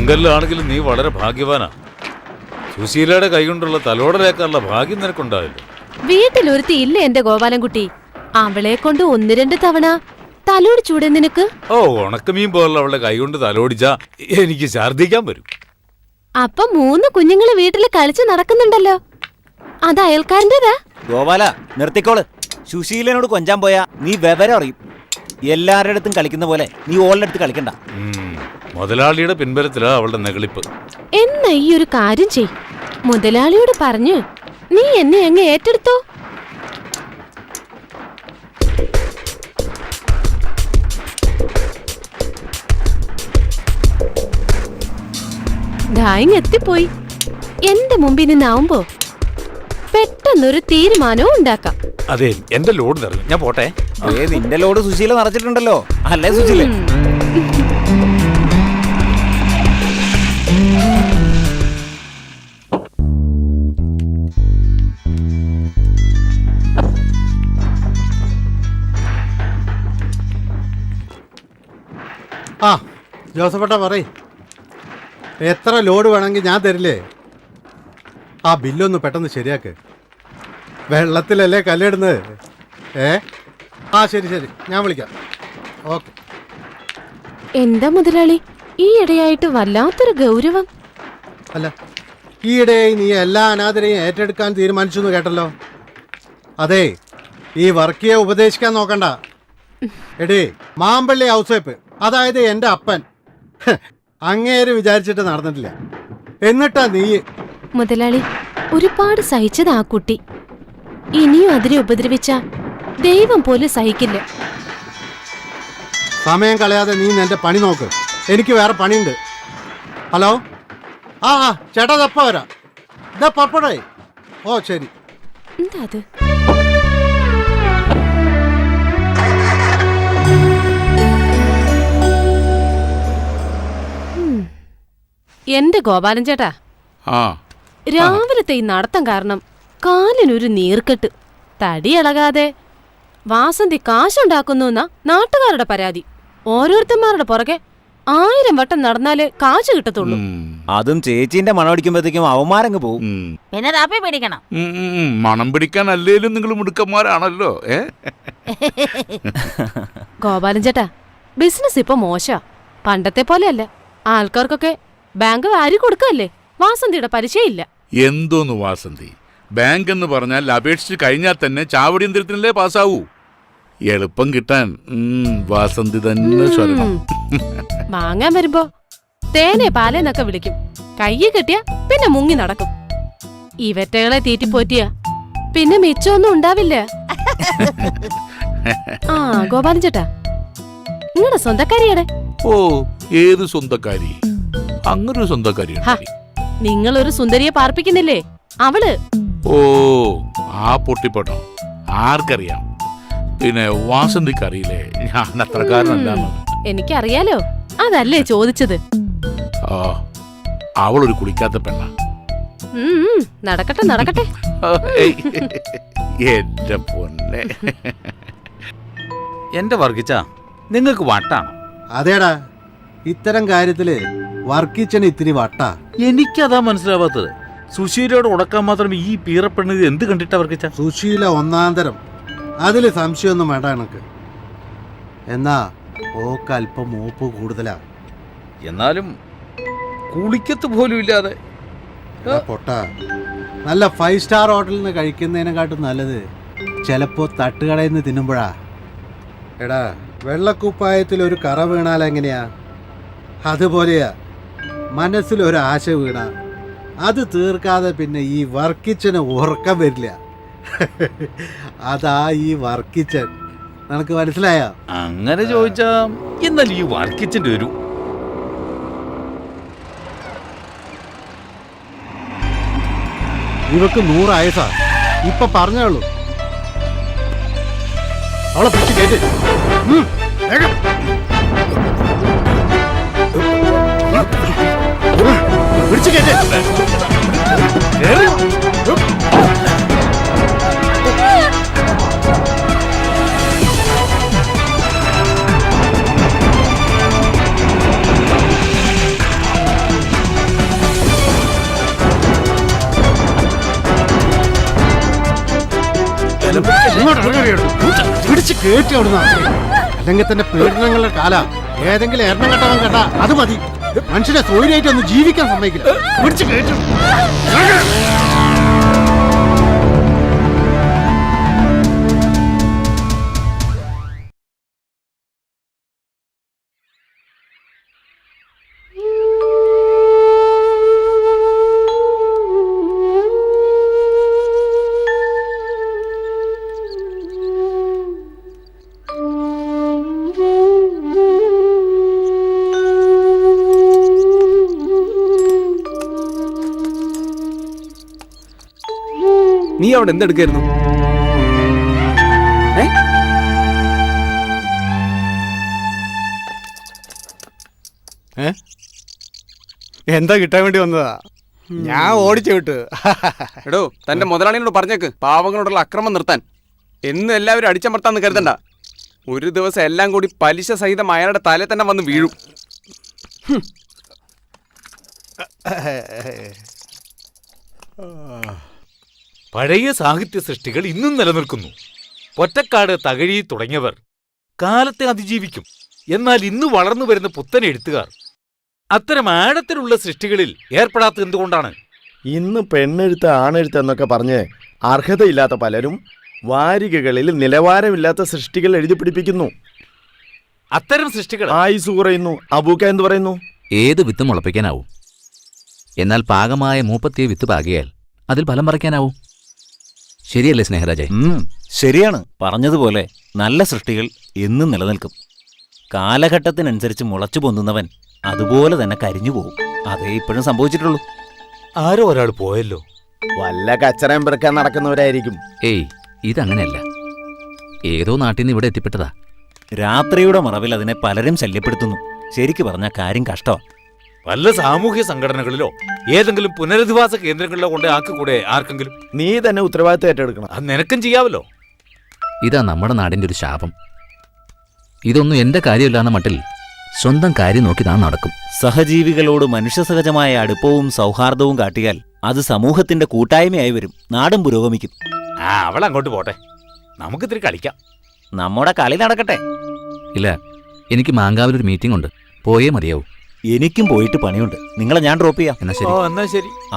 എന്തെല്ലാണെങ്കിലും നീ വളരെ ഭാഗ്യവാനാ. സുശീലയുടെ കൈകൊണ്ടുള്ള തലോടലേക്കാനുള്ള ഭാഗ്യം നിനക്കുണ്ടാവില്ല. വീട്ടിലൊരുത്തി ഇല്ല എന്റെ ഗോപാലൻകുട്ടി. അവളെ കൊണ്ട് 1-2 തവണ തലോടിച്ചൂടെ നിനക്ക്? ഓ, ഉണക്കമീൻ പോലുള്ള അവളുടെ കൈകൊണ്ട് തലോടിച്ചാ എനിക്ക് ഛർദ്ദിക്കാൻ വരും. അപ്പൊ 3 കുഞ്ഞുങ്ങള് വീട്ടില് കളിച്ച് നടക്കുന്നുണ്ടല്ലോ, അത് അയൽക്കാരൻ്റെതാ. ഗോപാല നിർത്തിക്കോള്. സുശീലനോട് കൊഞ്ചാൻ പോയാ നീ വിവരം അറിയും. എല്ലാവരുടെ അടുത്തും കളിക്കുന്ന പോലെ നീ ഓളുടെ അടുത്ത് കളിക്കണ്ട. മുതലാളിയുടെ പിൻബലത്തിലാ അവളുടെ നെകളിപ്പ്. എന്നാ ഈ ഒരു കാര്യം ചെയ്, മുതലാളിയോട് പറഞ്ഞു നീ എന്നെ അങ്ങ് ഏറ്റെടുത്തോ. എത്തിപ്പോയി. എന്റെ മുമ്പിൽ നിന്നാവുമ്പോ പെട്ടെന്നൊരു തീരുമാനവും ഉണ്ടാക്കാം. അതെ, എന്റെ ലോഡ് നിറഞ്ഞു, ഞാൻ പോട്ടെ. നിന്റെ ലോഡ് സുശീല നിറച്ചിട്ടുണ്ടല്ലോ, അല്ലേ സുശീല? ആ ജോസഫേട്ടാ, പറയ്, എത്ര ലോഡ് വേണമെങ്കിൽ ഞാൻ തരില്ലേ? ആ ബില്ലൊന്ന് പെട്ടെന്ന് ശരിയാക്ക്. വെള്ളത്തിലല്ലേ കല്ലിടുന്നത്. ആ ശരി ശരി, ഞാൻ വിളിക്കാം. ഓക്കെ. എന്താ മുതലാളി ഈ ഇടയായിട്ട് വല്ലാത്തൊരു ഗൗരവം? അല്ല, ഈയിടെയായി നീ എല്ലാ അനാഥരെയും ഏറ്റെടുക്കാൻ തീരുമാനിച്ചു എന്ന് കേട്ടല്ലോ. അതെ, ഈ വർക്കിയെ ഉപദേശിക്കാൻ നോക്കണ്ട. എടേ, മാമ്പള്ളി ഔസേപ്പ്, അതായത് എൻ്റെ അപ്പൻ, അങ്ങേര് വിചാരിച്ചിട്ട് നടന്നിട്ടില്ല. എന്നിട്ടാ നീ. മുതലാളി, ഒരുപാട് സഹിച്ചത് ആ കുട്ടി. ഇനിയും അതിനെ ഉപദ്രവിച്ച ദൈവം പോലും സഹിക്കില്ല. സമയം കളയാതെ നീ നിന്റെ പണി നോക്ക്, എനിക്ക് വേറെ പണിയുണ്ട്. ഹലോ, ആ ചേട്ടാ, തപ്പ വരാം. ഇതാ പപ്പടേ. ഓ ശരി. എന്താ അത്? എന്റെ ഗോപാലൻ ചേട്ടാ, രാവിലത്തെ ഈ നടത്തം കാരണം കാലിനൊരു നീർക്കെട്ട്. തടി ഇളകാതെ വാസന്തി കാശുണ്ടാക്കുന്നുവെന്നാ നാട്ടുകാരുടെ പരാതി. ഓരോരുത്തന്മാരുടെ പുറകെ 1000 വട്ടം നടന്നാലേ കാശ് കിട്ടത്തുള്ളൂ. അതും ചേച്ചീന്റെ മണം അടിക്കുമ്പോഴത്തേക്കും അവന്മാരങ്ങ് പോവും. പിന്നെ താപ്പി പിടിക്കണം. മണം പിടിക്കാൻ അല്ലേലും നിങ്ങൾ മുടുക്കന്മാരാണല്ലോ. ഗോപാലൻ ചേട്ടാ, ബിസിനസ് ഇപ്പൊ മോശ, പണ്ടത്തെ പോലെയല്ല. ആൾക്കാർക്കൊക്കെ ബാങ്ക് വാരി കൊടുക്കല്ലേ, വാസന്തിയുടെ പലിശയില്ല. എന്തോന്ന് വാസന്തി, ബാങ്ക് എന്ന് പറഞ്ഞാൽ അപേക്ഷിച്ച് കഴിഞ്ഞാൽ തന്നെ ചാവടി യന്ത്രത്തിനല്ലേ പാസ്സാവൂ. എളുപ്പം കിട്ടാൻ വാസന്തി തന്നെ സ്വരണം. വാങ്ങാൻ വരുമ്പോ തേനെ പാലേന്നൊക്കെ വിളിക്കും. കയ്യെ കിട്ടിയ പിന്നെ മുങ്ങി നടക്കും. ഇവറ്റകളെ തീറ്റിപ്പോറ്റിയ പിന്നെ മിച്ചമൊന്നും ഉണ്ടാവില്ല. ആ ഗോപാലൻ ചേട്ടാ, നിങ്ങളുടെ സ്വന്തക്കാരിയുടെ. ഓ, ഏത് സ്വന്തക്കാരി? അങ്ങനൊരു സ്വന്തക്കാരി? നിങ്ങളൊരു സുന്ദരിയെ പാർപ്പിക്കുന്നില്ലേ, അവള്. ഓ, ആ പൊട്ടിപ്പോട്ടോ, ആർക്കറിയാം. പിന്നെ വാസന്തിക്ക് അറിയില്ലേ ഞാൻ അത്രക്കാരനല്ല. എനിക്കറിയാലോ, അതല്ലേ ചോദിച്ചത്. ആ, അവളൊരു കുളിക്കാത്ത പെണ്ണ. നടക്കട്ടെ നടക്കട്ടെ. എന്റെ പൊന്നെ. എന്റെ വർഗിച്ച, നിങ്ങൾക്ക് വട്ടാണോ? അതേടാ, ഇത്തരം കാര്യത്തില് വർക്കിച്ചന് ഇത്തിരി വട്ടാ. എനിക്കതാ മനസ്സിലാവാത്തത്. സുശീലയോട് ഉടക്കാൻ മാത്രം ഈ പീറപ്പെണ്ണത് എന്ത് കണ്ടിട്ടാ വർഗിച്ച? സുശീല ഒന്നാന്തരം, അതില് സംശയമൊന്നും വേണ്ട എനക്ക്. എന്നാ ഓക്ക് അല്പം മൂപ്പ് കൂടുതലാ. എന്നാലും കുളിക്കത്ത് പോലും ഇല്ലാതെ. പൊട്ട, നല്ല 5 സ്റ്റാർ ഹോട്ടലിൽ നിന്ന് കഴിക്കുന്നതിനെക്കാട്ടും നല്ലത് ചിലപ്പോ തട്ടുകടയിൽ നിന്ന് തിന്നുമ്പോഴാ. എടാ, വെള്ളക്കുപ്പായത്തിൽ ഒരു കറ വീണാൽ എങ്ങനെയാ, അതുപോലെയാ മനസ്സിലൊരു ആശ വീണ അത് തീർക്കാതെ പിന്നെ ഈ വർക്കിച്ചന് ഉറക്കം വരില്ല. അതാ ഈ വർക്കിച്ചൻ. നിനക്ക് മനസ്സിലായ? അങ്ങനെ ചോദിച്ചാ എന്നാൽ ഈ വർക്കിച്ചന്റെ ഒരു ഇവക്ക് 100 ആയസാ. ഇപ്പൊ പറഞ്ഞോളൂ, അവളെ പിടിച്ച് കേട്ട്. പിടിച്ച് കേട്ട്. ഇങ്ങോട്ട് ഇറങ്ങറിയുള്ളൂ. പിടിച്ച് കയറ്റി അവിടുന്ന്. അല്ലെങ്കിൽ തന്നെ പീഡനങ്ങളുടെ കാല ഏതെങ്കിലും എണ്ണം കെട്ടവൻ കേട്ടാ അത് മതി. മനുഷ്യനെ സ്വൈര്യമായിട്ട് ഒന്ന് ജീവിക്കാൻ സമ്മതിക്കില്ല. പിടിച്ച് കയറ്റും. നീ അവിടെ എന്തെടുക്കായിരുന്നു? എന്താ കിട്ടാൻ വേണ്ടി വന്നതാ? ഞാൻ ഓടിച്ചു വിട്ടു. എടോ, തന്റെ മുതലാളിയോട് പറഞ്ഞേക്ക് പാവങ്ങളോടുള്ള അക്രമം നിർത്താൻ. എന്നും എല്ലാവരും അടിച്ചമർത്താന്ന് കരുതണ്ട. ഒരു ദിവസം എല്ലാം കൂടി പലിശ സഹിതം അയാളുടെ തലേ തന്നെ വന്ന് വീഴും. പഴയ സാഹിത്യ സൃഷ്ടികൾ ഇന്നും നിലനിൽക്കുന്നു. പൊറ്റക്കാട്, തകഴി തുടങ്ങിയവർ കാലത്തെ അതിജീവിക്കും. എന്നാൽ ഇന്ന് വളർന്നു വരുന്ന പുത്തൻ എഴുത്തുകാർ അത്തരം ആഴത്തിലുള്ള സൃഷ്ടികളിൽ ഏർപ്പെടാത്തത് എന്തുകൊണ്ടാണ്? ഇന്ന് പെണ്ണെഴുത്ത് ആണെഴുത്ത് എന്നൊക്കെ പറഞ്ഞ് അർഹതയില്ലാത്ത പലരും വാരികകളിൽ നിലവാരമില്ലാത്ത സൃഷ്ടികൾ എഴുതി പിടിപ്പിക്കുന്നു. അത്തരം സൃഷ്ടികൾ ആയുസ് കുറയുന്നു. അബൂക്ക എന്ത് പറയുന്നു? ഏത് വിത്ത് മുളപ്പിക്കാനാവും, എന്നാൽ പാകമായ മൂപ്പത്തിയ വിത്ത് പാകിയാൽ അതിൽ ഫലം പറിക്കാനാവും. ശരിയല്ലേ സ്നേഹരാജേ? ശരിയാണ്. പറഞ്ഞതുപോലെ നല്ല സൃഷ്ടികൾ എന്നും നിലനിൽക്കും. കാലഘട്ടത്തിനനുസരിച്ച് മുളച്ചു പൊന്തുന്നവൻ അതുപോലെ തന്നെ കരിഞ്ഞു പോകും. അതേ ഇപ്പോഴും സംഭവിച്ചിട്ടുള്ളൂ. ആരോ ഒരാൾ പോയല്ലോ. വല്ല കച്ചറയും പെറുക്കാൻ നടക്കുന്നവരായിരിക്കും. ഏയ്, ഇതങ്ങനെയല്ല. ഏതോ നാട്ടിൽ നിന്ന് ഇവിടെ എത്തിപ്പെട്ടതാ. രാത്രിയുടെ മറവിൽ അതിനെ പലരും ശല്യപ്പെടുത്തുന്നു. ശരിക്കു പറഞ്ഞ കാര്യം കഷ്ടമാണ്. വല്ല സാമൂഹ്യ സംഘടനകളിലോ ഏതെങ്കിലും പുനരധിവാസ കേന്ദ്രങ്ങളിലോ കൊണ്ട് ആക്കിക്കൂടെ ആർക്കെങ്കിലും? നീ തന്നെ ഉത്തരവാദിത്തം ഏറ്റെടുക്കണം. അത് നിനക്കും ചെയ്യാവല്ലോ. ഇതാ നമ്മുടെ നാടിൻ്റെ ഒരു ശാപം. ഇതൊന്നും എൻ്റെ കാര്യമില്ലാന്ന മട്ടിൽ സ്വന്തം കാര്യം നോക്കി താൻ നടക്കും. സഹജീവികളോട് മനുഷ്യസഹജമായ അടുപ്പവും സൗഹാർദ്ദവും കാട്ടിയാൽ അത് സമൂഹത്തിന്റെ കൂട്ടായ്മയായി വരും. നാടും പുരോഗമിക്കും. അവൾ അങ്ങോട്ട് പോട്ടെ, നമുക്കിത്തിരി കളിക്കാം. നമ്മുടെ കളി നടക്കട്ടെ. ഇല്ല, എനിക്ക് മാങ്കാവിലൊരു മീറ്റിംഗ് ഉണ്ട്, പോയേ മതിയാവും. എനിക്കും പോയിട്ട് പണിയുണ്ട്. നിങ്ങളെ ഞാൻ ഡ്രോപ്പ് ചെയ്യാം. എന്നാ ശരി. എന്നാ ശരി. ആ